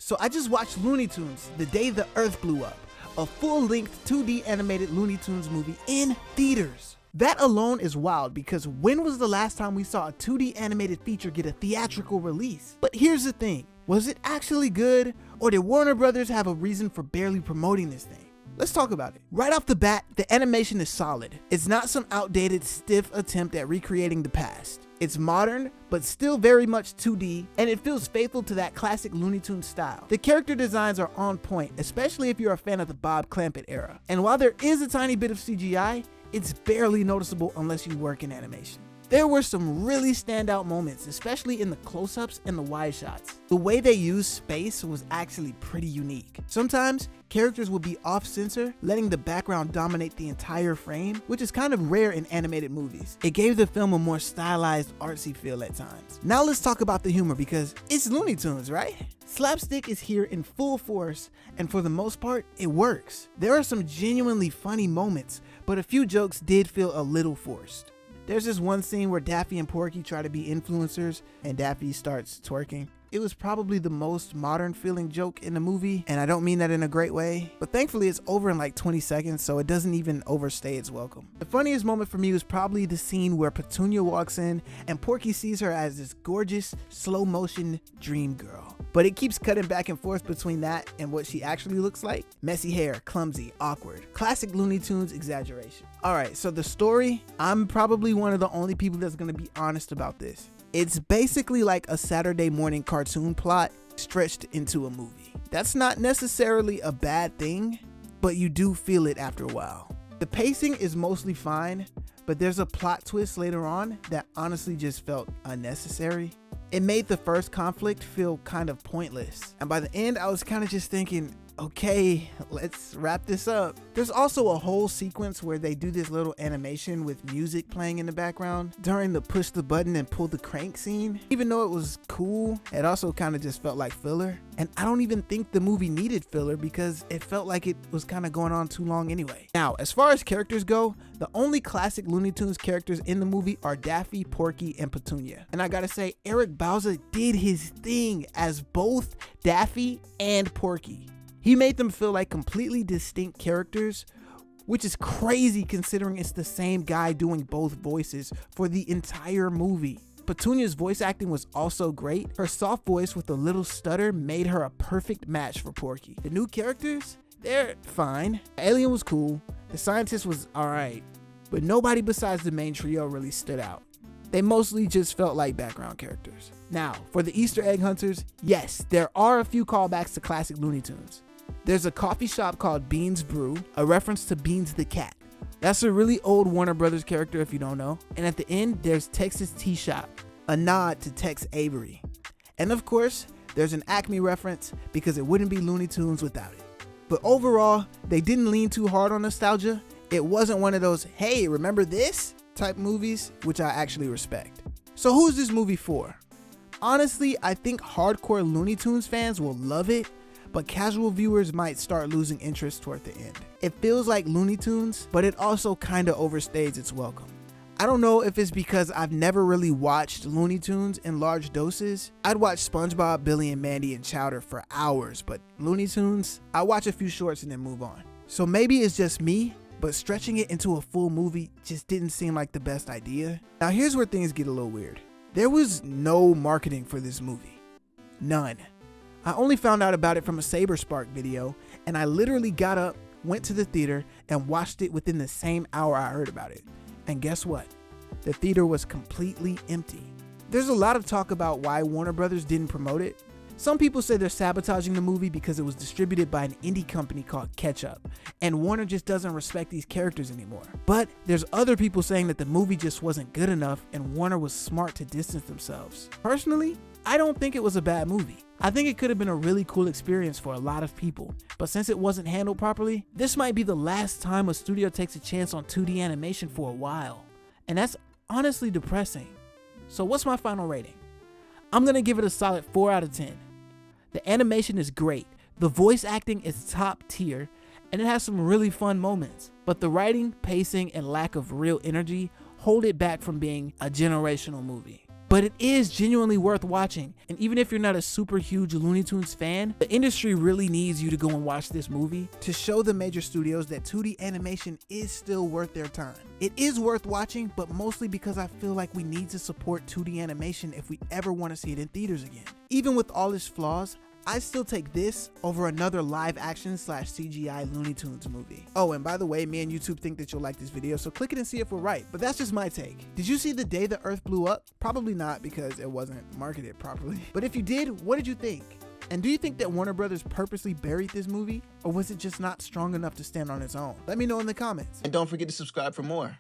So I just watched Looney Tunes, The Day the Earth Blew Up, a full-length 2D animated Looney Tunes movie in theaters. That alone is wild because when was the last time we saw a 2D animated feature get a theatrical release? But here's the thing, was it actually good, or did Warner Brothers have a reason for barely promoting this thing? Let's talk about it. Right off the bat, the animation is solid. It's not some outdated, stiff attempt at recreating the past. It's modern, but still very much 2D, and it feels faithful to that classic Looney Tunes style. The character designs are on point, especially if you're a fan of the Bob Clampett era. And while there is a tiny bit of CGI, it's barely noticeable unless you work in animation. There were some really standout moments, especially in the close-ups and the wide shots. The way they used space was actually pretty unique. Sometimes, characters would be off-center, letting the background dominate the entire frame, which is kind of rare in animated movies. It gave the film a more stylized, artsy feel at times. Now let's talk about the humor because it's Looney Tunes, right? Slapstick is here in full force, and for the most part, it works. There are some genuinely funny moments, but a few jokes did feel a little forced. There's this one scene where Daffy and Porky try to be influencers and Daffy starts twerking. It was probably the most modern feeling joke in the movie, and I don't mean that in a great way, but thankfully it's over in like 20 seconds, so it doesn't even overstay its welcome. The funniest moment for me was probably the scene where Petunia walks in and Porky sees her as this gorgeous, slow motion dream girl. But it keeps cutting back and forth between that and what she actually looks like. Messy hair, clumsy, awkward. Classic Looney Tunes exaggeration. Alright, so the story, I'm probably one of the only people that's gonna be honest about this. It's basically like a Saturday morning cartoon plot stretched into a movie. That's not necessarily a bad thing, but you do feel it after a while. The pacing is mostly fine, but there's a plot twist later on that honestly just felt unnecessary. It made the first conflict feel kind of pointless, and by the end I was kind of just thinking, okay, let's wrap this up. There's also a whole sequence where they do this little animation with music playing in the background during the push the button and pull the crank scene. Even though it was cool, it also kind of just felt like filler. And I don't even think the movie needed filler because it felt like it was kind of going on too long anyway. Now, as far as characters go, the only classic Looney Tunes characters in the movie are Daffy, Porky, and Petunia. And I gotta say, Eric Bauza did his thing as both Daffy and Porky. He made them feel like completely distinct characters, which is crazy considering it's the same guy doing both voices for the entire movie. Petunia's voice acting was also great. Her soft voice with a little stutter made her a perfect match for Porky. The new characters, they're fine. The alien was cool. The scientist was alright. But nobody besides the main trio really stood out. They mostly just felt like background characters. Now, for the Easter egg hunters, yes, there are a few callbacks to classic Looney Tunes. There's a coffee shop called Beans Brew, a reference to Beans the cat. That's a really old Warner Brothers character if you don't know. And at the end, there's Texas Tea Shop, a nod to Tex Avery. And of course, there's an Acme reference because it wouldn't be Looney Tunes without it. But overall, they didn't lean too hard on nostalgia. It wasn't one of those, hey, remember this type movies, which I actually respect. So who's this movie for? Honestly, I think hardcore Looney Tunes fans will love it, but casual viewers might start losing interest toward the end. It feels like Looney Tunes, but it also kinda overstays its welcome. I don't know if it's because I've never really watched Looney Tunes in large doses. I'd watch SpongeBob, Billy and Mandy, and Chowder for hours, but Looney Tunes, I watch a few shorts and then move on. So maybe it's just me, but stretching it into a full movie just didn't seem like the best idea. Now here's where things get a little weird. There was no marketing for this movie. None. I only found out about it from a Saberspark video, and I literally got up, went to the theater, and watched it within the same hour I heard about it. And guess what? The theater was completely empty. There's a lot of talk about why Warner Brothers didn't promote it. Some people say they're sabotaging the movie because it was distributed by an indie company called Ketchup, and Warner just doesn't respect these characters anymore. But there's other people saying that the movie just wasn't good enough and Warner was smart to distance themselves. Personally, I don't think it was a bad movie. I think it could have been a really cool experience for a lot of people, but since it wasn't handled properly, this might be the last time a studio takes a chance on 2D animation for a while. And that's honestly depressing. So what's my final rating? I'm gonna give it a solid 4 out of 10. The animation is great, the voice acting is top tier, and it has some really fun moments, but the writing, pacing, and lack of real energy hold it back from being a generational movie. but it is genuinely worth watching. And even if you're not a super huge Looney Tunes fan, the industry really needs you to go and watch this movie to show the major studios that 2D animation is still worth their time. It is worth watching, but mostly because I feel like we need to support 2D animation if we ever want to see it in theaters again. Even with all its flaws, I still take this over another live action / CGI Looney Tunes movie. Oh, and by the way, me and YouTube think that you'll like this video, so click it and see if we're right, but that's just my take. Did you see The Day the Earth Blew Up? Probably not, because it wasn't marketed properly. But if you did, what did you think? And do you think that Warner Brothers purposely buried this movie, or was it just not strong enough to stand on its own? Let me know in the comments. And don't forget to subscribe for more.